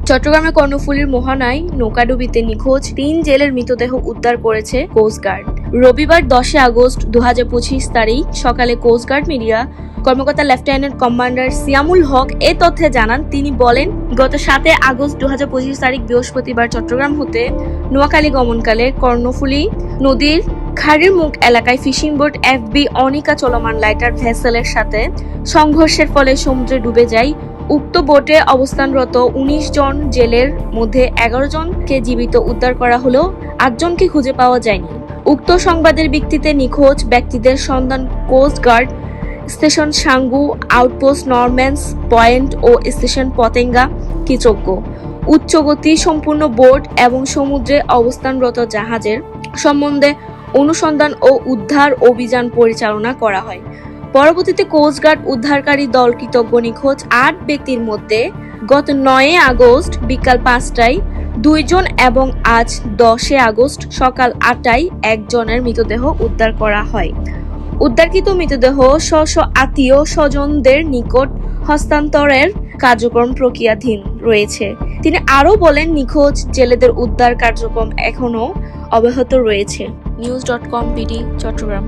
চট্টগ্রামের কর্ণফুলীর মোহনায় নৌকাডুবিতে নিখোঁজ ৩ জেলের মৃতদেহ উদ্ধার করেছে কোস্টগার্ড। রবিবার ১০ আগস্ট ২০২৫ তারিখ সকালে কোস্টগার্ড মিডিয়া কর্মকর্তা লেফটেন্যান্ট কমান্ডার সিয়ামুল হক এ তথ্যে জানান। তিনি বলেন, গত ৭ আগস্ট ২০২৫ তারিখ বৃহস্পতিবার চট্টগ্রাম হতে নোয়াখালী গমনকালে কর্ণফুলী নদীর খাড়ির মুখ এলাকায় ফিশিং বোট FB অনিকা চলমান লাইটার ভেসেলের সাথে সংঘর্ষের ফলে সমুদ্রে ডুবে যায়। উক্ত বোটে অবস্থানরত ১৯ জন জেলের মধ্যে ১১ জনকে জীবিত উদ্ধার করা হলেও ৮ জনকে খুঁজে পাওয়া যায়নি। উক্ত সংবাদের ভিত্তিতে নিখোঁজ ব্যক্তিদের সন্ধান coast guard station Sangu, outpost Norman's Point ও স্টেশন পতেঙ্গা কৃতজ্ঞ। উচ্চগতি সম্পূর্ণ বোট এবং সমুদ্রে অবস্থানরত জাহাজের সম্বন্ধে অনুসন্ধান ও উদ্ধার অভিযান পরিচালনা করা হয়। পরবর্তীতে কোস্টগার্ড উদ্ধারকারী দল কৃতজ্ঞ নিখোঁজ ৮ ব্যক্তির মধ্যে গত ৯ আগস্ট বিকাল ৫টায় ২ জন এবং আজ ১০ আগস্ট সকাল ৮টায় ১ জনের মৃতদেহ উদ্ধার করা হয়। উদ্ধারকৃত মৃতদেহ স্ব আত্মীয় স্বজনদের নিকট হস্তান্তরের কার্যক্রম প্রক্রিয়াধীন রয়েছে। তিনি আরও বলেন, নিখোঁজ জেলেদের উদ্ধার কার্যক্রম এখনও অব্যাহত রয়েছে। news.com BD Chittagong.